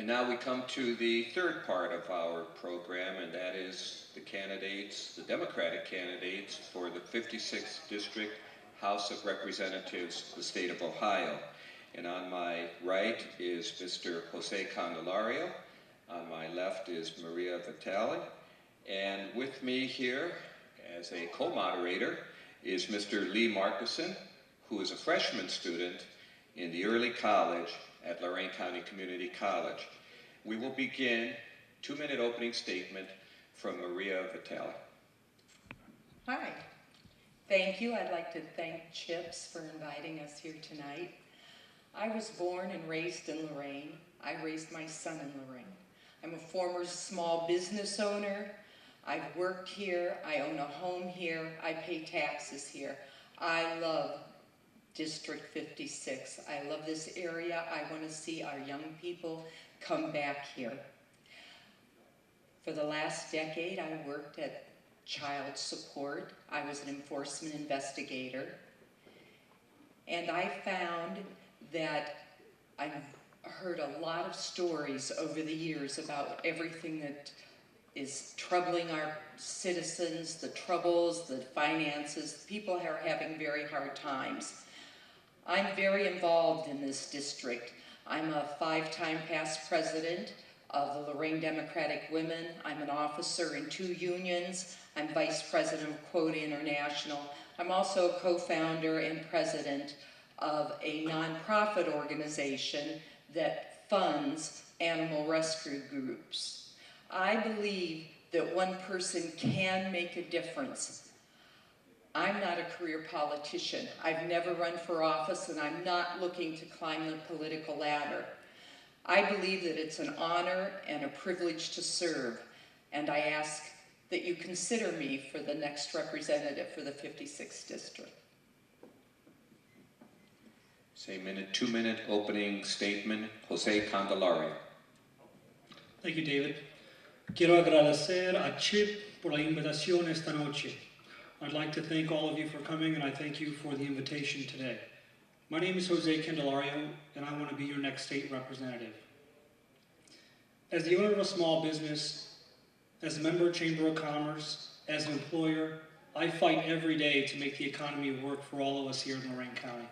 And now we come to the third part of our program, and that is the candidates, the Democratic candidates for the 56th District House of Representatives, the state of Ohio. And on my right is Mr. Jose Candelario. On my left is Maria Vitale. And with me here as a co-moderator is Mr. Lee Markison, who is a freshman student in the early college at Lorain County Community College. We will begin 2-minute opening statement from Maria Vitale. Hi, thank you. I'd like to thank CHIPS for inviting us here tonight. I was born and raised in Lorain. I raised my son in Lorain. I'm a former small business owner. I've worked here. I own a home here. I pay taxes here. I love District 56. I love this area. I want to see our young people come back here. For the last decade, I worked at child support. I was an enforcement investigator. And I found that I've heard a lot of stories over the years about everything that is troubling our citizens, the troubles, the finances. People are having very hard times. I'm very involved in this district. I'm a 5-time past president of the Lorain Democratic Women. I'm an officer in 2 unions. I'm vice president of Quota International. I'm also a co-founder and president of a nonprofit organization that funds animal rescue groups. I believe that one person can make a difference. I'm not a career politician. I've never run for office, and I'm not looking to climb the political ladder. I believe that it's an honor and a privilege to serve, and I ask that you consider me for the next representative for the 56th District. Same 2-minute opening statement, Jose Candelario. Thank you, David. Quiero agradecer a Chip por la invitación esta noche. I'd like to thank all of you for coming, and I thank you for the invitation today. My name is Jose Candelario, and I want to be your next state representative. As the owner of a small business, as a member of Chamber of Commerce, as an employer, I fight every day to make the economy work for all of us here in Lorain County.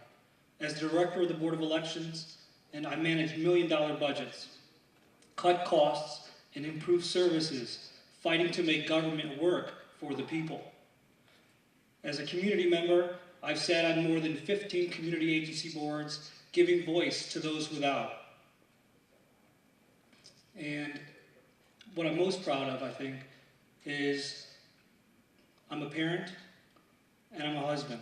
As director of the Board of Elections, and I manage million-dollar budgets, cut costs, and improve services, fighting to make government work for the people. As a community member, I've sat on more than 15 community agency boards, giving voice to those without. And what I'm most proud of, I think, is I'm a parent and I'm a husband.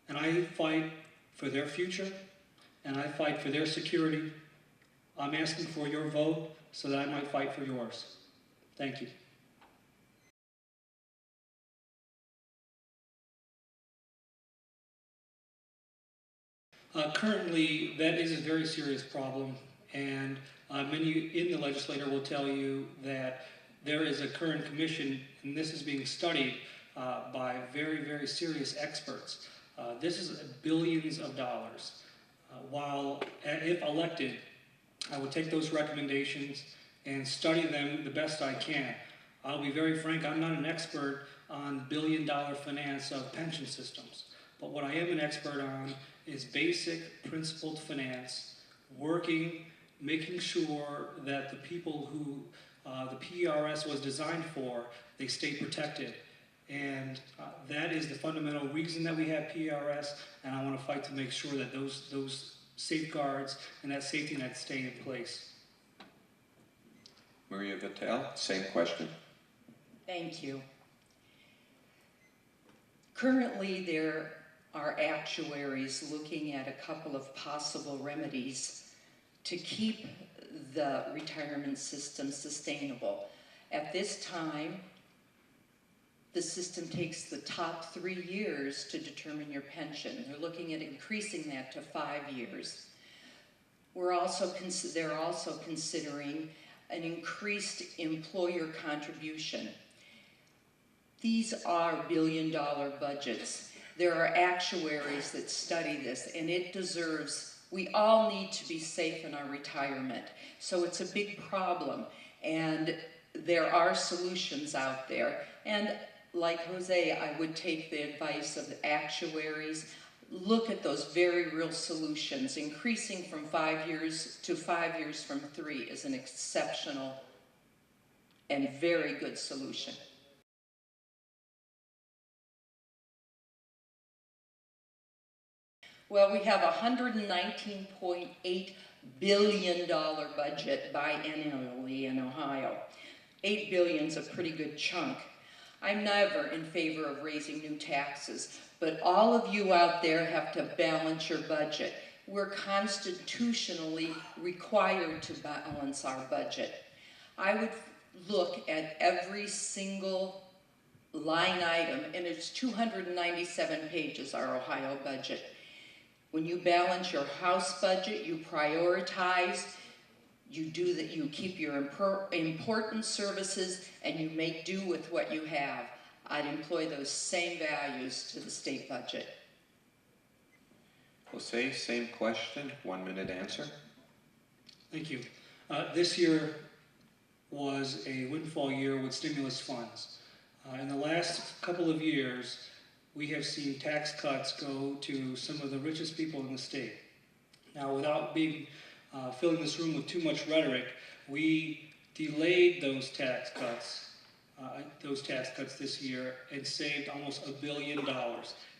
And I fight for their future, and I fight for their security. I'm asking for your vote so that I might fight for yours. Thank you. Currently, that is a very serious problem, and many in the legislature will tell you that there is a current commission, and this is being studied by very, very serious experts. This is billions of dollars. While, if elected, I will take those recommendations and study them the best I can. I'll be very frank, I'm not an expert on billion-dollar finance of pension systems. But what I am an expert on is basic principled finance, making sure that the people who the PRS was designed for, they stay protected. And that is the fundamental reason that we have PRS, and I want to fight to make sure that those safeguards and that safety net stay in place. Maria Vitale, same question. Thank you. Currently, there are actuaries looking at a couple of possible remedies to keep the retirement system sustainable. At this time, the system takes the top 3 years to determine your pension. They're looking at increasing that to 5 years. They're also considering an increased employer contribution. These are billion-dollar budgets. There are actuaries that study this, and it deserves We all need to be safe in our retirement. So it's a big problem. And there are solutions out there. And like Jose, I would take the advice of the actuaries. Look at those very real solutions. Increasing from 5 years to 5 years from 3 is an exceptional and very good solution. Well, we have a $119.8 billion budget biennially in Ohio. $8 billion is a pretty good chunk. I'm never in favor of raising new taxes, but all of you out there have to balance your budget. We're constitutionally required to balance our budget. I would look at every single line item, and it's 297 pages, our Ohio budget. When you balance your house budget, you prioritize, you do that, you keep your important services, and you make do with what you have. I'd employ those same values to the state budget. Jose, same question, 1 minute answer. Thank you. This year was a windfall year with stimulus funds. In the last couple of years, we have seen tax cuts go to some of the richest people in the state. Now, without filling this room with too much rhetoric, we delayed those tax cuts this year and saved almost $1 billion.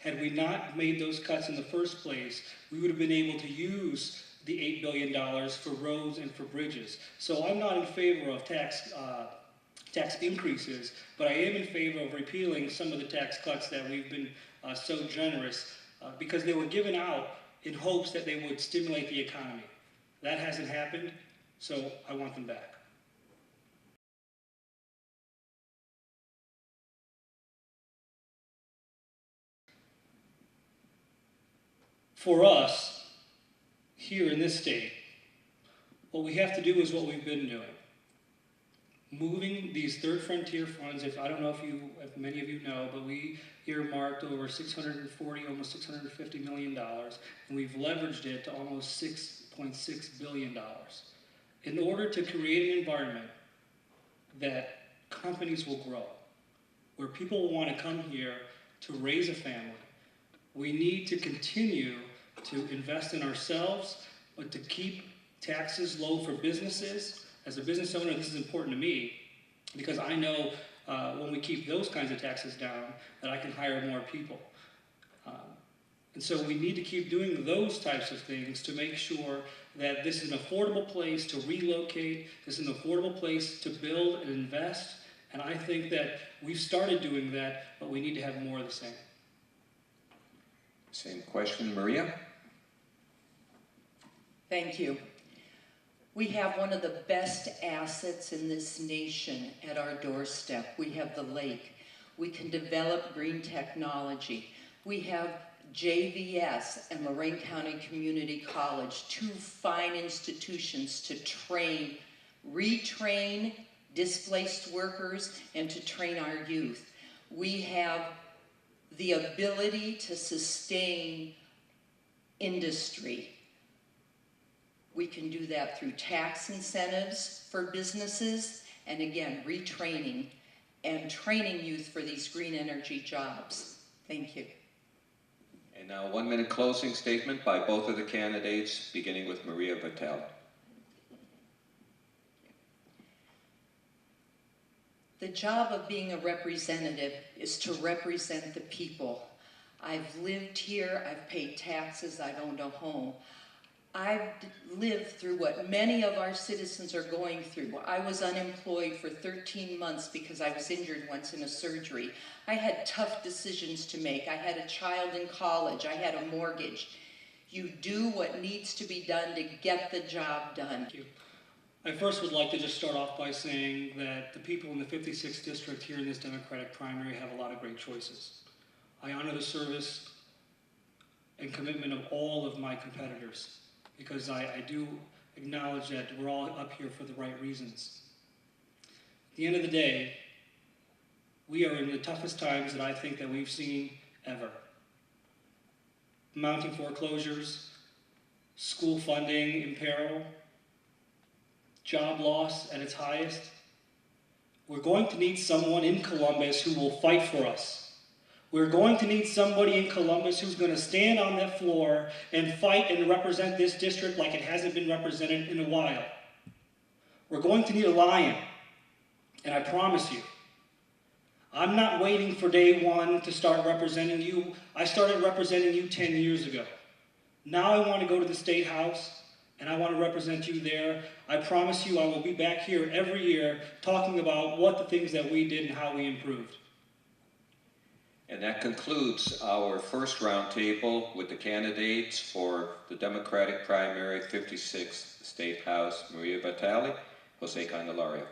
Had we not made those cuts in the first place, we would have been able to use the $8 billion for roads and for bridges. So I'm not in favor of tax increases, but I am in favor of repealing some of the tax cuts that we've been so generous because they were given out in hopes that they would stimulate the economy. That hasn't happened, so I want them back. For us, here in this state, what we have to do is what we've been doing. Moving these third frontier funds, I don't know if many of you know, but we earmarked over $640, almost $650 million, and we've leveraged it to almost $6.6 billion. In order to create an environment that companies will grow, where people will want to come here to raise a family, we need to continue to invest in ourselves, but to keep taxes low for businesses. As a business owner, this is important to me because I know when we keep those kinds of taxes down that I can hire more people. And so we need to keep doing those types of things to make sure that this is an affordable place to relocate, this is an affordable place to build and invest. And I think that we've started doing that, but we need to have more of the same. Same question, Maria. Thank you. We have one of the best assets in this nation at our doorstep. We have the lake. We can develop green technology. We have JVS and Lorain County Community College, two fine institutions to train, retrain displaced workers and to train our youth. We have the ability to sustain industry. We can do that through tax incentives for businesses, and again, retraining and training youth for these green energy jobs. Thank you. And now 1 minute closing statement by both of the candidates, beginning with Maria Vitale. The job of being a representative is to represent the people. I've lived here, I've paid taxes, I've owned a home. I've lived through what many of our citizens are going through. I was unemployed for 13 months because I was injured once in a surgery. I had tough decisions to make. I had a child in college. I had a mortgage. You do what needs to be done to get the job done. Thank you. I first would like to just start off by saying that the people in the 56th district here in this Democratic primary have a lot of great choices. I honor the service and commitment of all of my competitors, because I do acknowledge that we're all up here for the right reasons. At the end of the day, we are in the toughest times that I think that we've seen ever. Mounting foreclosures, school funding in peril, job loss at its highest. We're going to need someone in Columbus who will fight for us. We're going to need somebody in Columbus who's going to stand on that floor and fight and represent this district like it hasn't been represented in a while. We're going to need a lion, and I promise you, I'm not waiting for day one to start representing you. I started representing you 10 years ago. Now I want to go to the State House, and I want to represent you there. I promise you I will be back here every year talking about what the things that we did and how we improved. And that concludes our first roundtable with the candidates for the Democratic primary 56th State House, Maria Vitale, Jose Candelario.